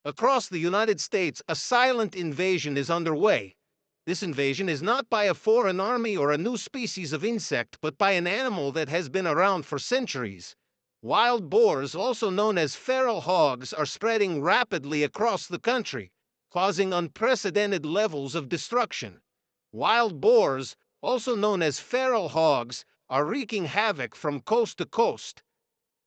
Across the United States, a silent invasion is underway. This invasion is not by a foreign army or a new species of insect, but by an animal that has been around for centuries. Wild boars, also known as feral hogs, are spreading rapidly across the country, causing unprecedented levels of destruction. Wild boars, also known as feral hogs, are wreaking havoc from coast to coast.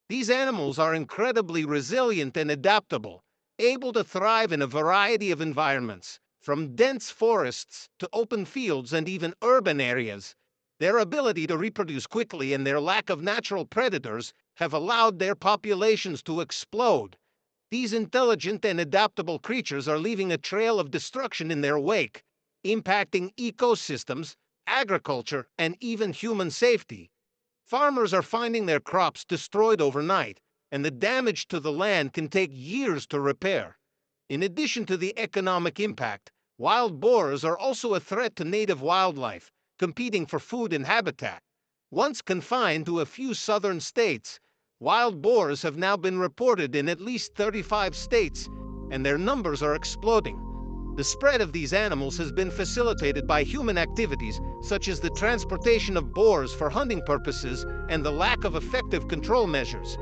These animals are incredibly resilient and adaptable, able to thrive in a variety of environments, from dense forests to open fields and even urban areas. Their ability to reproduce quickly and their lack of natural predators have allowed their populations to explode. These intelligent and adaptable creatures are leaving a trail of destruction in their wake, impacting ecosystems, agriculture, and even human safety. Farmers are finding their crops destroyed overnight, and the damage to the land can take years to repair. In addition to the economic impact, wild boars are also a threat to native wildlife, competing for food and habitat. Once confined to a few southern states, wild boars have now been reported in at least 35 states, and their numbers are exploding. The spread of these animals has been facilitated by human activities, such as the transportation of boars for hunting purposes and the lack of effective control measures.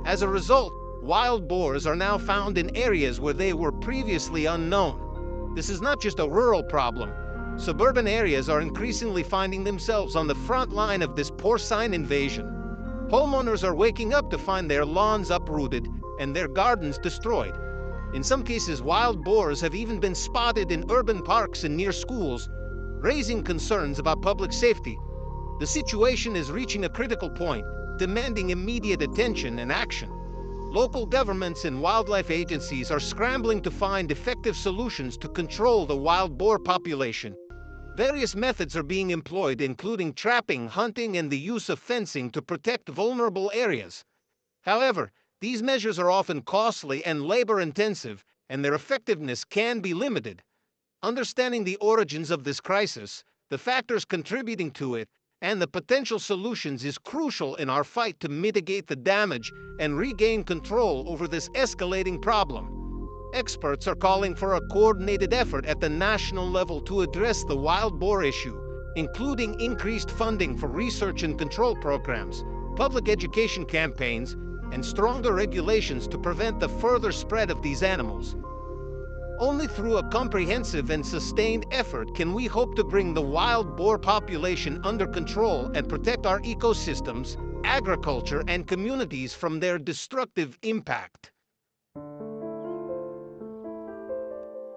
As a result, wild boars are now found in areas where they were previously unknown. This is not just a rural problem. Suburban areas are increasingly finding themselves on the front line of this porcine invasion. Homeowners are waking up to find their lawns uprooted and their gardens destroyed. In some cases, wild boars have even been spotted in urban parks and near schools, raising concerns about public safety. The situation is reaching a critical point, demanding immediate attention and action. Local governments and wildlife agencies are scrambling to find effective solutions to control the wild boar population. Various methods are being employed, including trapping, hunting, and the use of fencing to protect vulnerable areas. However, these measures are often costly and labor-intensive, and their effectiveness can be limited. Understanding the origins of this crisis, the factors contributing to it, and the potential solutions is crucial in our fight to mitigate the damage and regain control over this escalating problem. Experts are calling for a coordinated effort at the national level to address the wild boar issue, including increased funding for research and control programs, public education campaigns, and stronger regulations to prevent the further spread of these animals. Only through a comprehensive and sustained effort can we hope to bring the wild boar population under control and protect our ecosystems, agriculture, and communities from their destructive impact.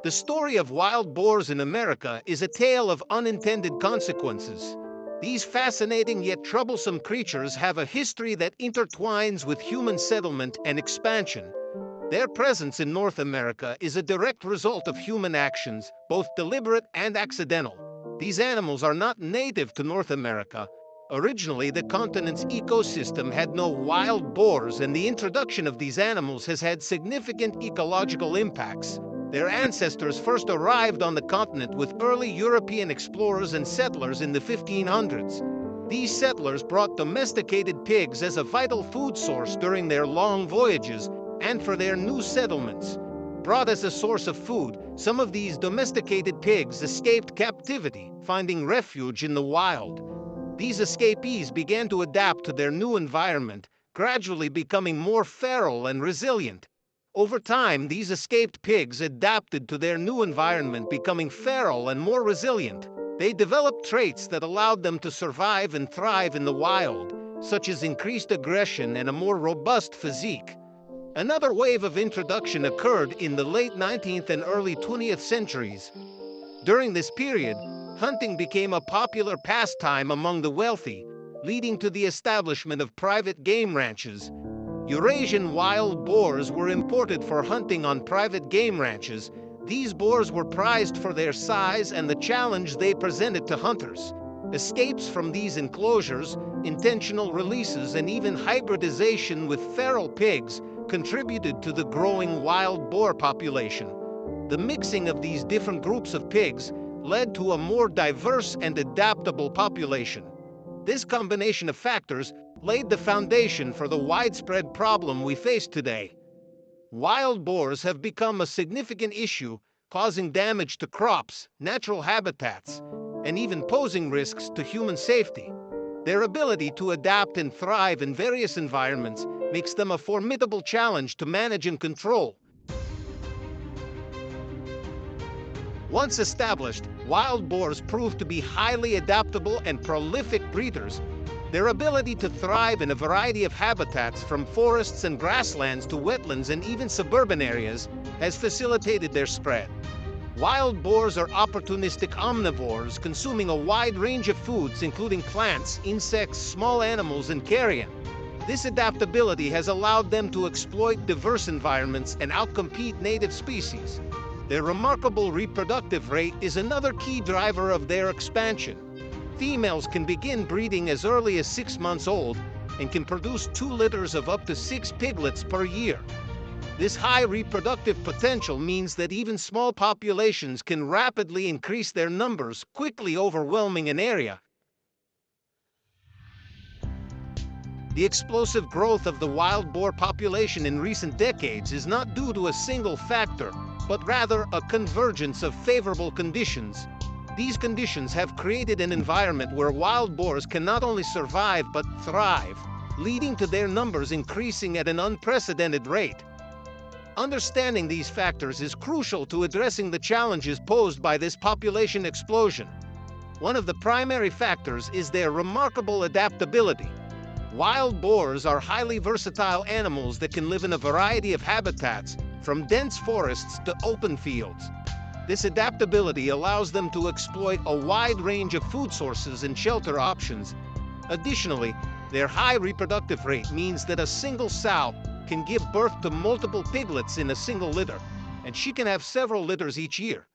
The story of wild boars in America is a tale of unintended consequences. These fascinating yet troublesome creatures have a history that intertwines with human settlement and expansion. Their presence in North America is a direct result of human actions, both deliberate and accidental. These animals are not native to North America. Originally, the continent's ecosystem had no wild boars, and the introduction of these animals has had significant ecological impacts. Their ancestors first arrived on the continent with early European explorers and settlers in the 1500s. These settlers brought domesticated pigs as a vital food source during their long voyages and for their new settlements. Brought as a source of food, some of these domesticated pigs escaped captivity, finding refuge in the wild. These escapees began to adapt to their new environment, gradually becoming more feral and resilient. Over time, these escaped pigs adapted to their new environment, becoming feral and more resilient. They developed traits that allowed them to survive and thrive in the wild, such as increased aggression and a more robust physique. Another wave of introduction occurred in the late 19th and early 20th centuries. During this period, hunting became a popular pastime among the wealthy, leading to the establishment of private game ranches. Eurasian wild boars were imported for hunting on private game ranches. These boars were prized for their size and the challenge they presented to hunters. Escapes from these enclosures, intentional releases, and even hybridization with feral pigs contributed to the growing wild boar population. The mixing of these different groups of pigs led to a more diverse and adaptable population. This combination of factors laid the foundation for the widespread problem we face today. Wild boars have become a significant issue, causing damage to crops, natural habitats, and even posing risks to human safety. Their ability to adapt and thrive in various environments makes them a formidable challenge to manage and control. Once established, wild boars prove to be highly adaptable and prolific breeders. Their ability to thrive in a variety of habitats, from forests and grasslands to wetlands and even suburban areas, has facilitated their spread. Wild boars are opportunistic omnivores, consuming a wide range of foods including plants, insects, small animals, and carrion. This adaptability has allowed them to exploit diverse environments and outcompete native species. Their remarkable reproductive rate is another key driver of their expansion. Females can begin breeding as early as 6 months old and can produce 2 litters of up to 6 piglets per year. This high reproductive potential means that even small populations can rapidly increase their numbers, quickly overwhelming an area. The explosive growth of the wild boar population in recent decades is not due to a single factor, but rather a convergence of favorable conditions. These conditions have created an environment where wild boars can not only survive but thrive, leading to their numbers increasing at an unprecedented rate. Understanding these factors is crucial to addressing the challenges posed by this population explosion. One of the primary factors is their remarkable adaptability. Wild boars are highly versatile animals that can live in a variety of habitats, from dense forests to open fields. This adaptability allows them to exploit a wide range of food sources and shelter options. Additionally, their high reproductive rate means that a single sow can give birth to multiple piglets in a single litter, and she can have several litters each year.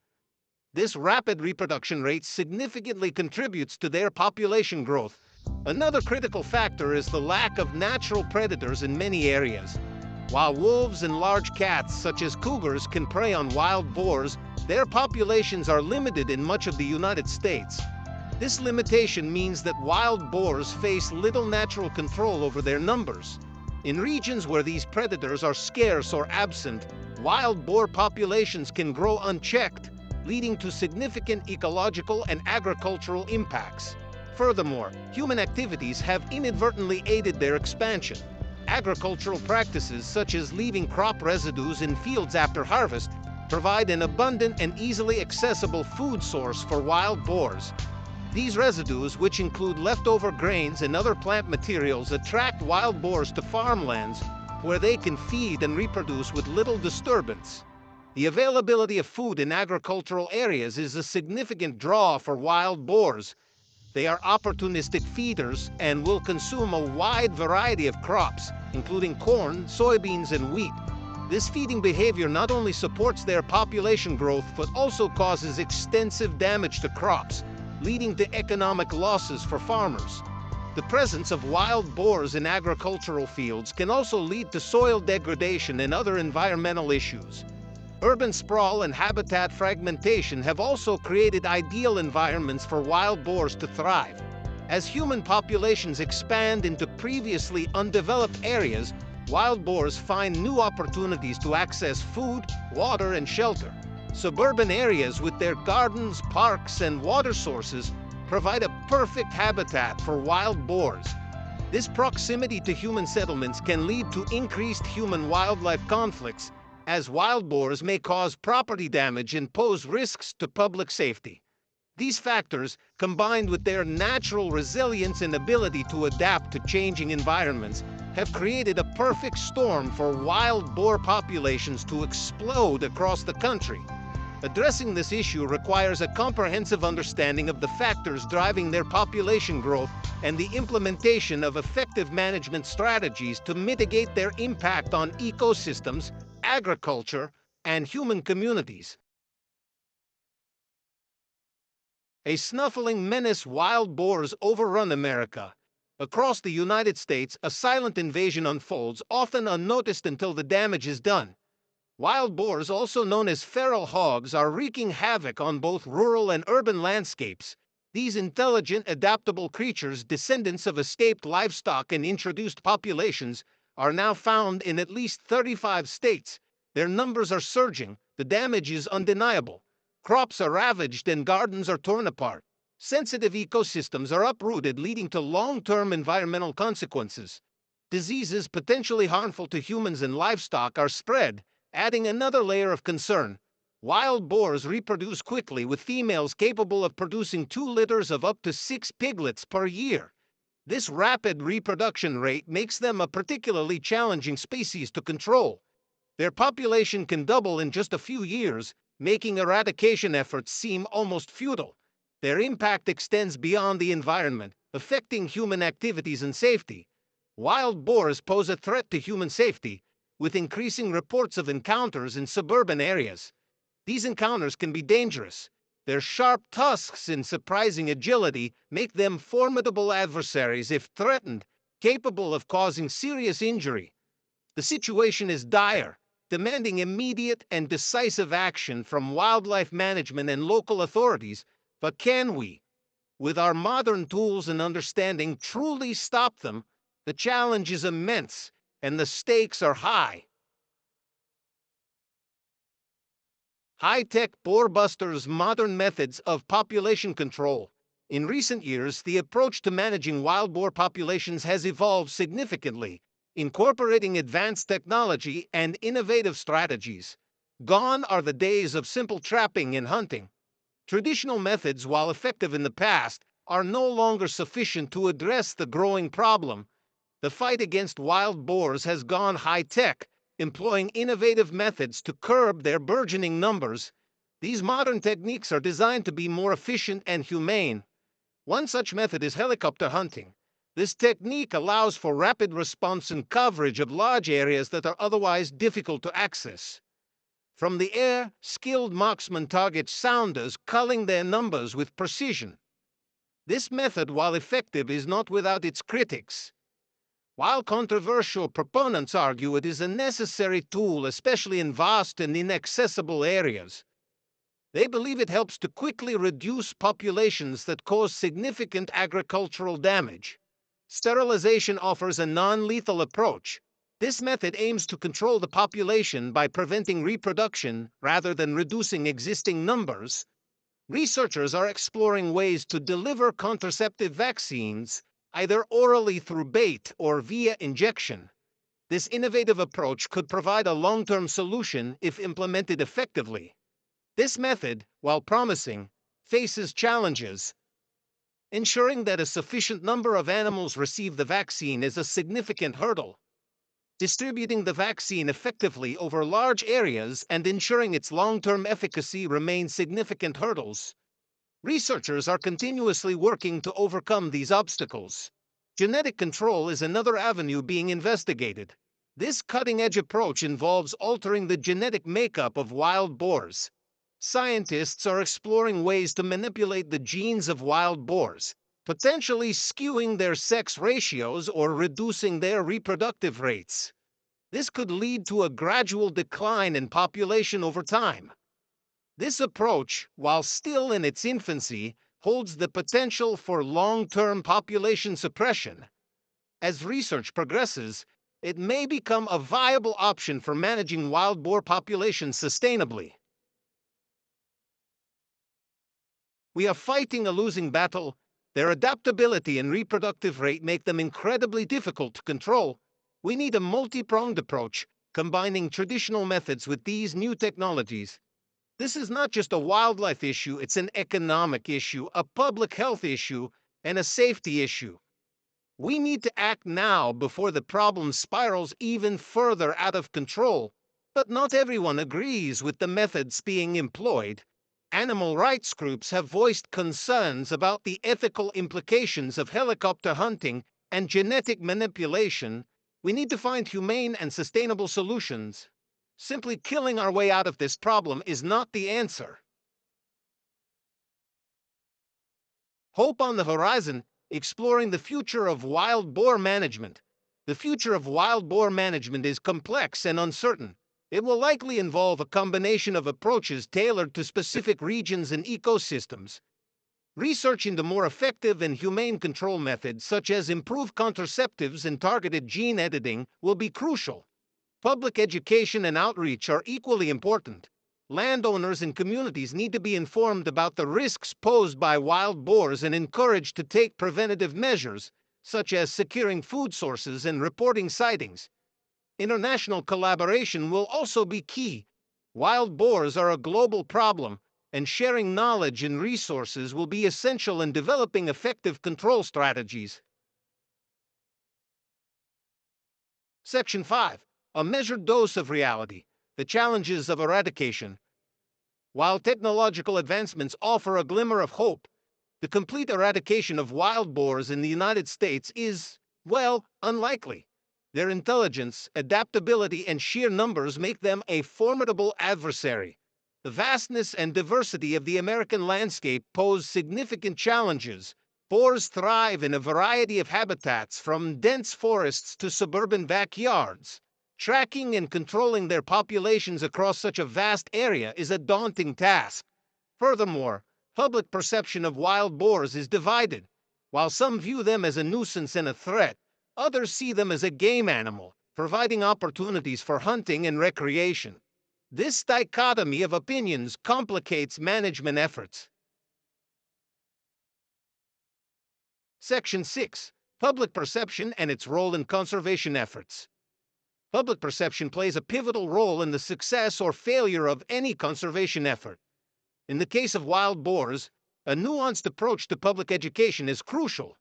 This rapid reproduction rate significantly contributes to their population growth. Another critical factor is the lack of natural predators in many areas. While wolves and large cats such as cougars can prey on wild boars, their populations are limited in much of the United States. This limitation means that wild boars face little natural control over their numbers. In regions where these predators are scarce or absent, wild boar populations can grow unchecked, leading to significant ecological and agricultural impacts. Furthermore, human activities have inadvertently aided their expansion. Agricultural practices such as leaving crop residues in fields after harvest provide an abundant and easily accessible food source for wild boars. These residues, which include leftover grains and other plant materials, attract wild boars to farmlands where they can feed and reproduce with little disturbance. The availability of food in agricultural areas is a significant draw for wild boars. They are opportunistic feeders and will consume a wide variety of crops, including corn, soybeans, and wheat. This feeding behavior not only supports their population growth but also causes extensive damage to crops, leading to economic losses for farmers. The presence of wild boars in agricultural fields can also lead to soil degradation and other environmental issues. Urban sprawl and habitat fragmentation have also created ideal environments for wild boars to thrive. As human populations expand into previously undeveloped areas, wild boars find new opportunities to access food, water, and shelter. Suburban areas with their gardens, parks, and water sources provide a perfect habitat for wild boars. This proximity to human settlements can lead to increased human-wildlife conflicts, as wild boars may cause property damage and pose risks to public safety. These factors, combined with their natural resilience and ability to adapt to changing environments, have created a perfect storm for wild boar populations to explode across the country. Addressing this issue requires a comprehensive understanding of the factors driving their population growth and the implementation of effective management strategies to mitigate their impact on ecosystems, agriculture, and human communities. A snuffling menace: wild boars overrun America. Across the United States, a silent invasion unfolds, often unnoticed until the damage is done. Wild boars, also known as feral hogs, are wreaking havoc on both rural and urban landscapes. These intelligent, adaptable creatures, descendants of escaped livestock and introduced populations, are now found in at least 35 states, Their numbers are surging, the damage is undeniable. Crops are ravaged and gardens are torn apart. Sensitive ecosystems are uprooted, leading to long-term environmental consequences. Diseases potentially harmful to humans and livestock are spread, adding another layer of concern. Wild boars reproduce quickly, with females capable of producing 2 litters of up to 6 piglets per year. This rapid reproduction rate makes them a particularly challenging species to control. Their population can double in just a few years, making eradication efforts seem almost futile. Their impact extends beyond the environment, affecting human activities and safety. Wild boars pose a threat to human safety, with increasing reports of encounters in suburban areas. These encounters can be dangerous. Their sharp tusks and surprising agility make them formidable adversaries if threatened, capable of causing serious injury. The situation is dire, demanding immediate and decisive action from wildlife management and local authorities. But can we, with our modern tools and understanding, truly stop them? The challenge is immense, and the stakes are high. High-tech boar busters, modern methods of population control. In recent years, the approach to managing wild boar populations has evolved significantly, incorporating advanced technology and innovative strategies. Gone are the days of simple trapping and hunting. Traditional methods, while effective in the past, are no longer sufficient to address the growing problem. The fight against wild boars has gone high-tech, employing innovative methods to curb their burgeoning numbers. These modern techniques are designed to be more efficient and humane. One such method is helicopter hunting. This technique allows for rapid response and coverage of large areas that are otherwise difficult to access. From the air, skilled marksmen target sounders, culling their numbers with precision. This method, while effective, is not without its critics. While controversial proponents argue it is a necessary tool, especially in vast and inaccessible areas, they believe it helps to quickly reduce populations that cause significant agricultural damage. Sterilization offers a non-lethal approach. This method aims to control the population by preventing reproduction rather than reducing existing numbers. Researchers are exploring ways to deliver contraceptive vaccines, either orally through bait or via injection. This innovative approach could provide a long-term solution if implemented effectively. This method, while promising, faces challenges. Ensuring that a sufficient number of animals receive the vaccine is a significant hurdle. Distributing the vaccine effectively over large areas and ensuring its long-term efficacy remain significant hurdles. Researchers are continuously working to overcome these obstacles. Genetic control is another avenue being investigated. This cutting-edge approach involves altering the genetic makeup of wild boars. Scientists are exploring ways to manipulate the genes of wild boars, potentially skewing their sex ratios or reducing their reproductive rates. This could lead to a gradual decline in population over time. This approach, while still in its infancy, holds the potential for long-term population suppression. As research progresses, it may become a viable option for managing wild boar populations sustainably. We are fighting a losing battle. Their adaptability and reproductive rate make them incredibly difficult to control. We need a multi-pronged approach, combining traditional methods with these new technologies. This is not just a wildlife issue, it's an economic issue, a public health issue, and a safety issue. We need to act now before the problem spirals even further out of control. But not everyone agrees with the methods being employed. Animal rights groups have voiced concerns about the ethical implications of helicopter hunting and genetic manipulation. We need to find humane and sustainable solutions. Simply killing our way out of this problem is not the answer. Hope on the horizon, exploring the future of wild boar management. The future of wild boar management is complex and uncertain. It will likely involve a combination of approaches tailored to specific regions and ecosystems. Research into more effective and humane control methods, such as improved contraceptives and targeted gene editing, will be crucial. Public education and outreach are equally important. Landowners and communities need to be informed about the risks posed by wild boars and encouraged to take preventative measures, such as securing food sources and reporting sightings. International collaboration will also be key. Wild boars are a global problem, and sharing knowledge and resources will be essential in developing effective control strategies. Section 5. A measured dose of reality. The challenges of eradication. While technological advancements offer a glimmer of hope, the complete eradication of wild boars in the United States is, well, unlikely. Their intelligence, adaptability, and sheer numbers make them a formidable adversary. The vastness and diversity of the American landscape pose significant challenges. Boars thrive in a variety of habitats, from dense forests to suburban backyards. Tracking and controlling their populations across such a vast area is a daunting task. Furthermore, public perception of wild boars is divided. While some view them as a nuisance and a threat, others see them as a game animal, providing opportunities for hunting and recreation. This dichotomy of opinions complicates management efforts. Section 6. Public perception and its role in conservation efforts. Public perception plays a pivotal role in the success or failure of any conservation effort. In the case of wild boars, a nuanced approach to public education is crucial.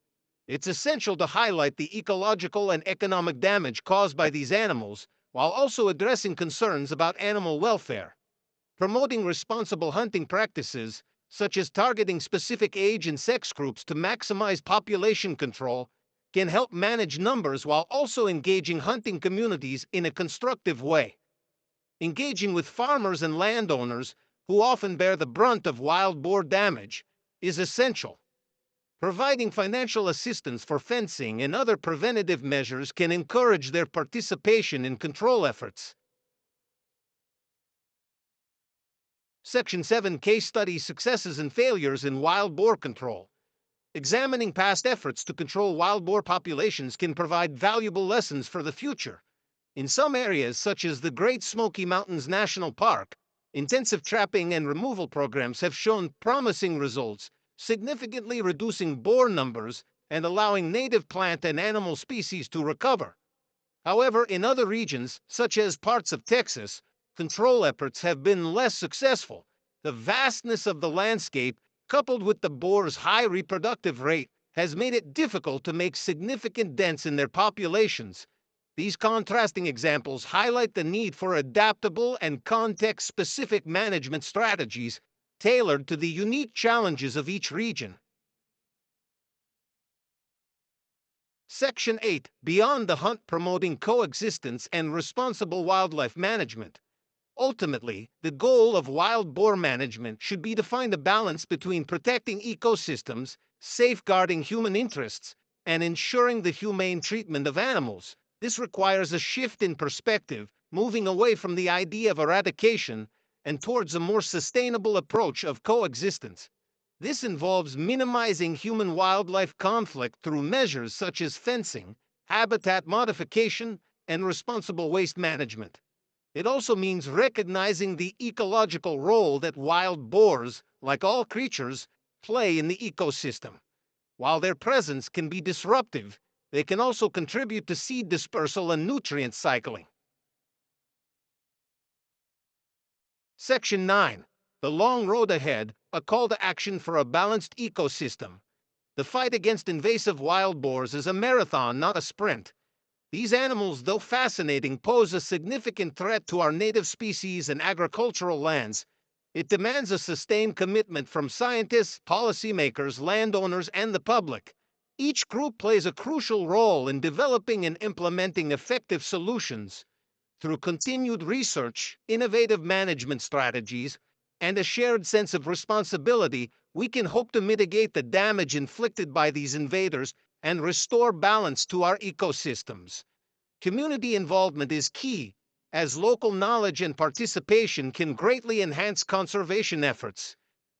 It's essential to highlight the ecological and economic damage caused by these animals, while also addressing concerns about animal welfare. Promoting responsible hunting practices, such as targeting specific age and sex groups to maximize population control, can help manage numbers while also engaging hunting communities in a constructive way. Engaging with farmers and landowners, who often bear the brunt of wild boar damage, is essential. Providing financial assistance for fencing and other preventative measures can encourage their participation in control efforts. Section 7. Case Study: Successes and Failures in Wild Boar Control. Examining past efforts to control wild boar populations can provide valuable lessons for the future. In some areas, such as the Great Smoky Mountains National Park, intensive trapping and removal programs have shown promising results, significantly reducing boar numbers and allowing native plant and animal species to recover. However, in other regions, such as parts of Texas, control efforts have been less successful. The vastness of the landscape, coupled with the boar's high reproductive rate, has made it difficult to make significant dents in their populations. These contrasting examples highlight the need for adaptable and context-specific management strategies tailored to the unique challenges of each region. Section 8. Beyond the Hunt: Promoting Coexistence and Responsible Wildlife Management. Ultimately, the goal of wild boar management should be to find a balance between protecting ecosystems, safeguarding human interests, and ensuring the humane treatment of animals. This requires a shift in perspective, moving away from the idea of eradication and towards a more sustainable approach of coexistence. This involves minimizing human-wildlife conflict through measures such as fencing, habitat modification, and responsible waste management. It also means recognizing the ecological role that wild boars, like all creatures, play in the ecosystem. While their presence can be disruptive, they can also contribute to seed dispersal and nutrient cycling. Section 9. The Long Road Ahead: A Call to Action for a Balanced Ecosystem. The fight against invasive wild boars is a marathon, not a sprint. These animals, though fascinating, pose a significant threat to our native species and agricultural lands. It demands a sustained commitment from scientists, policymakers, landowners, and the public. Each group plays a crucial role in developing and implementing effective solutions. Through continued research, innovative management strategies, and a shared sense of responsibility, we can hope to mitigate the damage inflicted by these invaders and restore balance to our ecosystems. Community involvement is key, as local knowledge and participation can greatly enhance conservation efforts.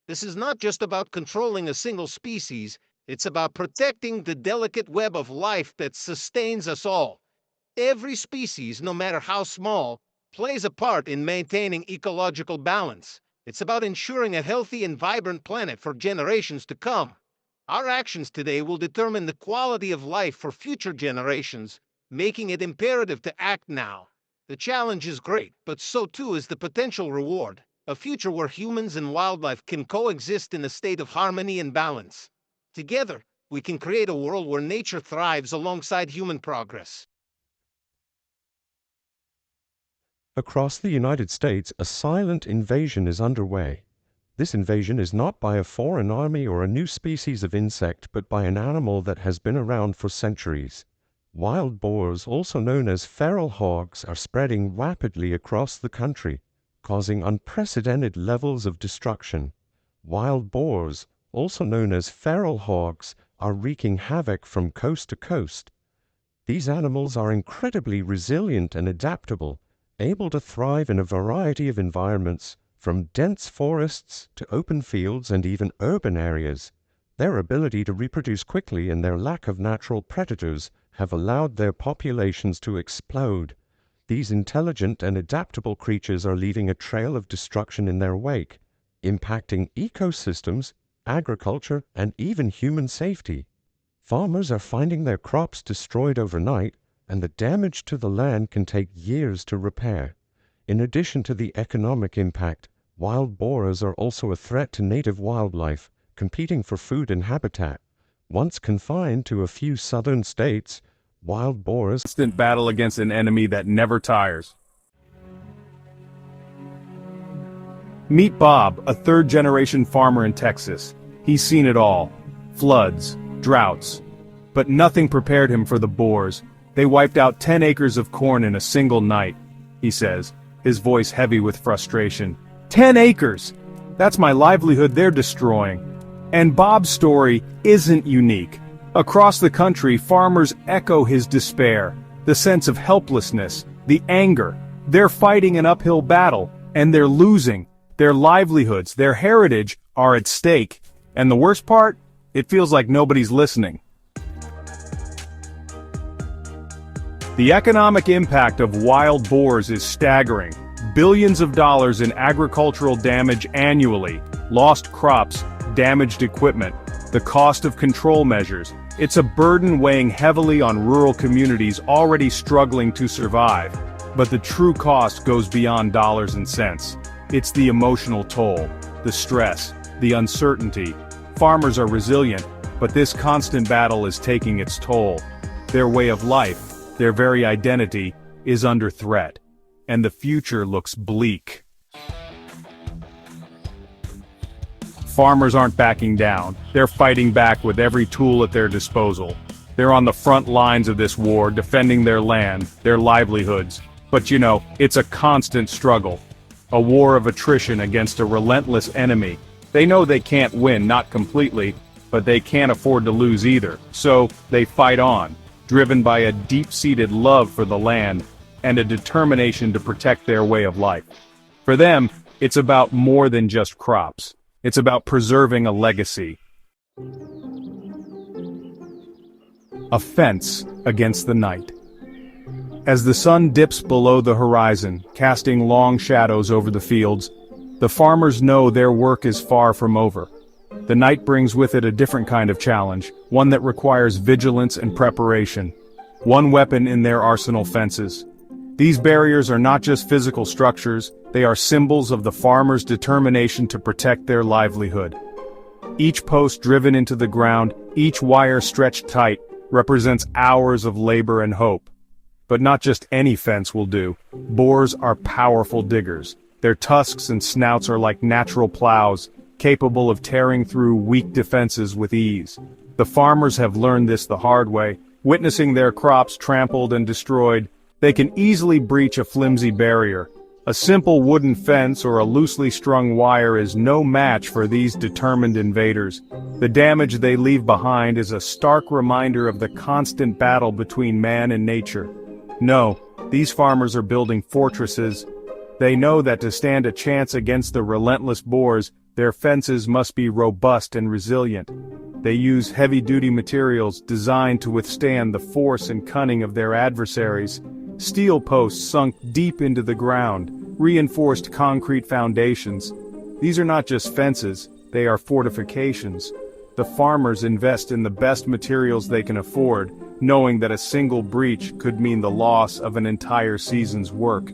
This is not just about controlling a single species, it's about protecting the delicate web of life that sustains us all. Every species, no matter how small, plays a part in maintaining ecological balance. It's about ensuring a healthy and vibrant planet for generations to come. Our actions today will determine the quality of life for future generations, making it imperative to act now. The challenge is great, but so too is the potential reward. A future where humans and wildlife can coexist in a state of harmony and balance. Together, we can create a world where nature thrives alongside human progress. Across the United States, a silent invasion is underway. This invasion is not by a foreign army or a new species of insect, but by an animal that has been around for centuries. Wild boars, also known as feral hogs, are spreading rapidly across the country, causing unprecedented levels of destruction. Wild boars, also known as feral hogs, are wreaking havoc from coast to coast. These animals are incredibly resilient and adaptable, able to thrive in a variety of environments, from dense forests to open fields and even urban areas. Their ability to reproduce quickly and their lack of natural predators have allowed their populations to explode. These intelligent and adaptable creatures are leaving a trail of destruction in their wake, impacting ecosystems, agriculture, and even human safety. Farmers are finding their crops destroyed overnight, and the damage to the land can take years to repair. In addition to the economic impact, wild boars are also a threat to native wildlife, competing for food and habitat. Once confined to a few southern states, wild boars Constant battle against an enemy that never tires. Meet Bob, a third-generation farmer in Texas. He's seen it all. Floods, droughts. But nothing prepared him for the boars. They wiped out 10 acres of corn in a single night, he says, his voice heavy with frustration. 10 acres! That's my livelihood they're destroying. And Bob's story isn't unique. Across the country, farmers echo his despair, the sense of helplessness, the anger. They're fighting an uphill battle, and they're losing. Their livelihoods, their heritage, are at stake. And the worst part? It feels like nobody's listening. The economic impact of wild boars is staggering. Billions of dollars in agricultural damage annually, lost crops, damaged equipment, the cost of control measures. It's a burden weighing heavily on rural communities already struggling to survive. But the true cost goes beyond dollars and cents. It's the emotional toll, the stress, the uncertainty. Farmers are resilient, but this constant battle is taking its toll. Their way of life, their very identity, is under threat, and the future looks bleak. Farmers aren't backing down. They're fighting back with every tool at their disposal. They're on the front lines of this war, defending their land, their livelihoods. But it's a constant struggle. A war of attrition against a relentless enemy. They know they can't win, not completely, but they can't afford to lose either. So, they fight on, driven by a deep-seated love for the land and a determination to protect their way of life. For them, it's about more than just crops. It's about preserving a legacy. A fence against the night. As the sun dips below the horizon, casting long shadows over the fields, the farmers know their work is far from over. The night brings with it a different kind of challenge, one that requires vigilance and preparation. One weapon in their arsenal: fences. These barriers are not just physical structures, they are symbols of the farmers' determination to protect their livelihood. Each post driven into the ground, each wire stretched tight, represents hours of labor and hope. But not just any fence will do. Boars are powerful diggers. Their tusks and snouts are like natural plows, capable of tearing through weak defenses with ease. The farmers have learned this the hard way. Witnessing their crops trampled and destroyed, they can easily breach a flimsy barrier. A simple wooden fence or a loosely strung wire is no match for these determined invaders. The damage they leave behind is a stark reminder of the constant battle between man and nature. No, these farmers are building fortresses. They know that to stand a chance against the relentless boars, their fences must be robust and resilient. They use heavy-duty materials designed to withstand the force and cunning of their adversaries. Steel posts sunk deep into the ground, reinforced concrete foundations. These are not just fences, they are fortifications. The farmers invest in the best materials they can afford, knowing that a single breach could mean the loss of an entire season's work.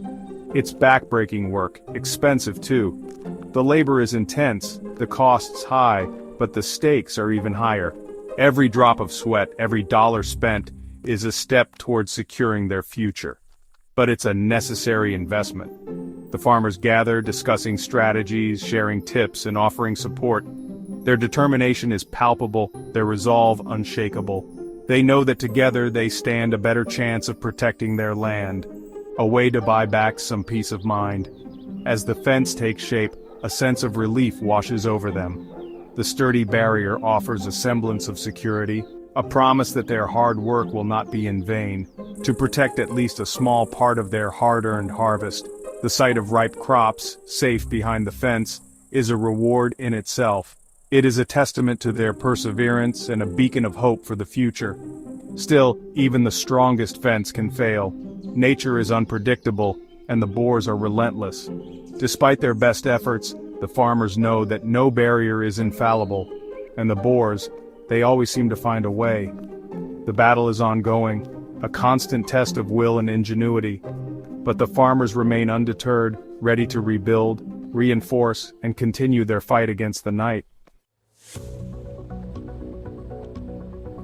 It's backbreaking work, expensive too. The labor is intense, the costs high, but the stakes are even higher. Every drop of sweat, every dollar spent, is a step towards securing their future. But it's a necessary investment. The farmers gather, discussing strategies, sharing tips, and offering support. Their determination is palpable, their resolve unshakable. They know that together they stand a better chance of protecting their land, a way to buy back some peace of mind. As the fence takes shape, a sense of relief washes over them. The sturdy barrier offers a semblance of security, a promise that their hard work will not be in vain. To protect at least a small part of their hard-earned harvest, the sight of ripe crops, safe behind the fence, is a reward in itself. It is a testament to their perseverance and a beacon of hope for the future. Still, even the strongest fence can fail. Nature is unpredictable, and the boars are relentless. Despite their best efforts, the farmers know that no barrier is infallible, and the boars, they always seem to find a way. The battle is ongoing, a constant test of will and ingenuity, but the farmers remain undeterred, ready to rebuild, reinforce, and continue their fight against the night.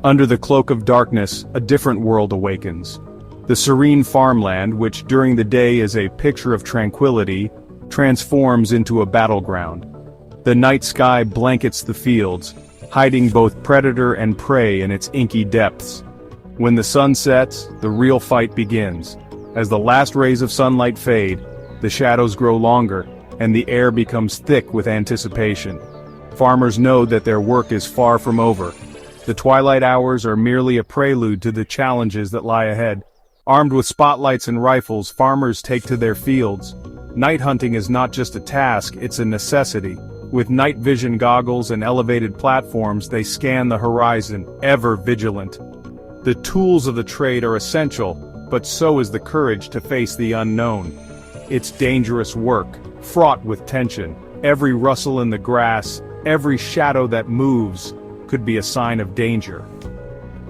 Under the cloak of darkness, a different world awakens. The serene farmland, which during the day is a picture of tranquility, transforms into a battleground. The night sky blankets the fields, hiding both predator and prey in its inky depths. When the sun sets, the real fight begins. As the last rays of sunlight fade, the shadows grow longer, and the air becomes thick with anticipation. Farmers know that their work is far from over. The twilight hours are merely a prelude to the challenges that lie ahead. Armed with spotlights and rifles, farmers take to their fields. Night hunting is not just a task, it's a necessity. With night vision goggles and elevated platforms, they scan the horizon, ever vigilant. The tools of the trade are essential, but so is the courage to face the unknown. It's dangerous work, fraught with tension. Every rustle in the grass, every shadow that moves, could be a sign of danger.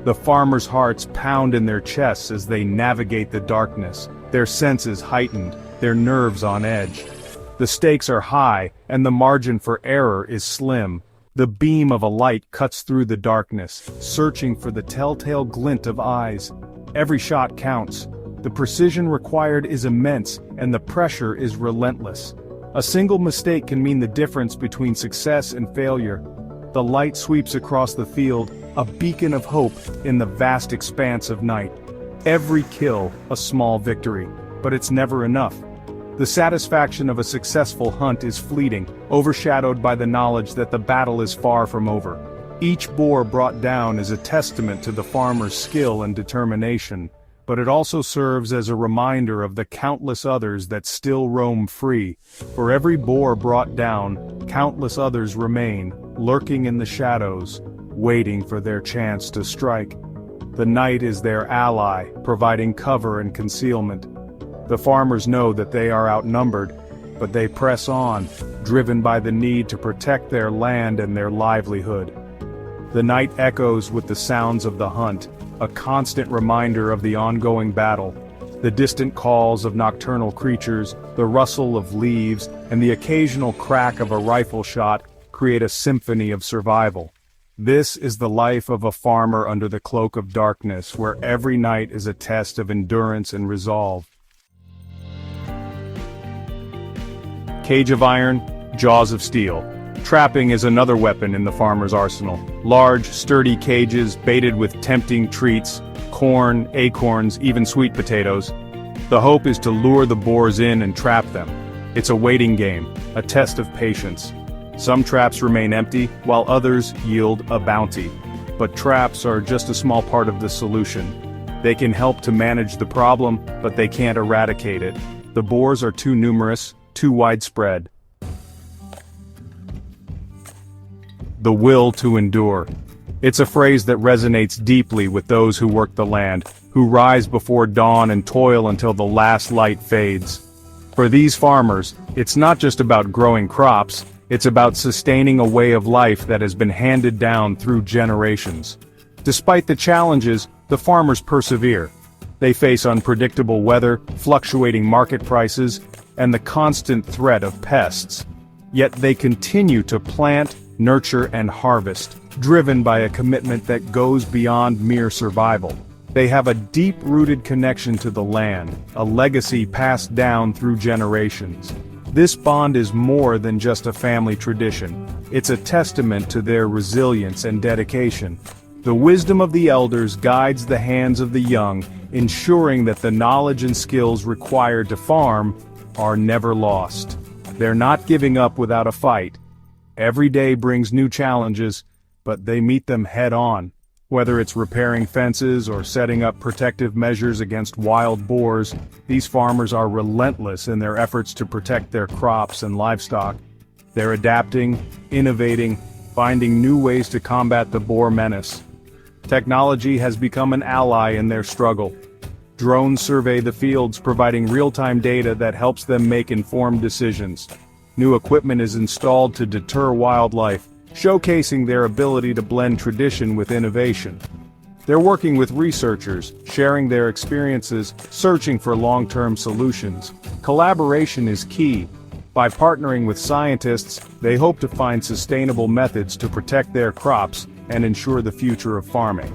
The farmers' hearts pound in their chests as they navigate the darkness, their senses heightened, their nerves on edge. The stakes are high, and the margin for error is slim. The beam of a light cuts through the darkness, searching for the telltale glint of eyes. Every shot counts. The precision required is immense, and the pressure is relentless. A single mistake can mean the difference between success and failure. The light sweeps across the field, a beacon of hope in the vast expanse of night. Every kill, a small victory, but it's never enough. The satisfaction of a successful hunt is fleeting, overshadowed by the knowledge that the battle is far from over. Each boar brought down is a testament to the farmer's skill and determination, but it also serves as a reminder of the countless others that still roam free. For every boar brought down, countless others remain, lurking in the shadows, waiting for their chance to strike. The night is their ally, providing cover and concealment. The farmers know that they are outnumbered, but they press on, driven by the need to protect their land and their livelihood. The night echoes with the sounds of the hunt, a constant reminder of the ongoing battle. The distant calls of nocturnal creatures, the rustle of leaves, and the occasional crack of a rifle shot create a symphony of survival. This is the life of a farmer under the cloak of darkness, where every night is a test of endurance and resolve. Cage of iron, jaws of steel. Trapping is another weapon in the farmer's arsenal. Large, sturdy cages baited with tempting treats, corn, acorns, even sweet potatoes. The hope is to lure the boars in and trap them. It's a waiting game, a test of patience. Some traps remain empty, while others yield a bounty. But traps are just a small part of the solution. They can help to manage the problem, but they can't eradicate it. The boars are too numerous, too widespread. The will to endure. It's a phrase that resonates deeply with those who work the land, who rise before dawn and toil until the last light fades. For these farmers, it's not just about growing crops, it's about sustaining a way of life that has been handed down through generations. Despite the challenges, the farmers persevere. They face unpredictable weather, fluctuating market prices, and the constant threat of pests. Yet they continue to plant, nurture, and harvest, driven by a commitment that goes beyond mere survival. They have a deep-rooted connection to the land, a legacy passed down through generations. This bond is more than just a family tradition. It's a testament to their resilience and dedication. The wisdom of the elders guides the hands of the young, ensuring that the knowledge and skills required to farm are never lost. They're not giving up without a fight. Every day brings new challenges, but they meet them head-on. Whether it's repairing fences or setting up protective measures against wild boars, these farmers are relentless in their efforts to protect their crops and livestock. They're adapting, innovating, finding new ways to combat the boar menace. Technology has become an ally in their struggle. Drones survey the fields, providing real-time data that helps them make informed decisions. New equipment is installed to deter wildlife, showcasing their ability to blend tradition with innovation. They're working with researchers, sharing their experiences, searching for long-term solutions. Collaboration is key. By partnering with scientists, they hope to find sustainable methods to protect their crops and ensure the future of farming.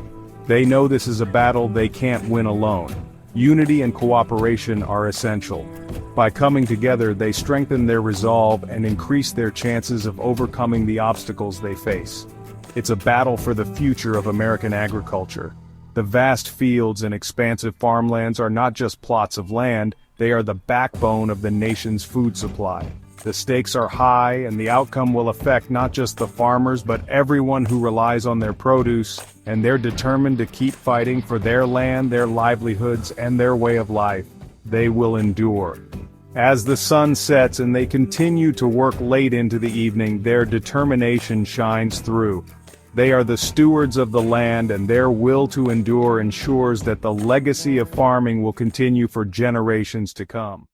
They know this is a battle they can't win alone. Unity and cooperation are essential. By coming together, they strengthen their resolve and increase their chances of overcoming the obstacles they face. It's a battle for the future of American agriculture. The vast fields and expansive farmlands are not just plots of land, they are the backbone of the nation's food supply. The stakes are high, and the outcome will affect not just the farmers but everyone who relies on their produce, and they're determined to keep fighting for their land, their livelihoods, and their way of life. They will endure. As the sun sets and they continue to work late into the evening, their determination shines through. They are the stewards of the land, and their will to endure ensures that the legacy of farming will continue for generations to come.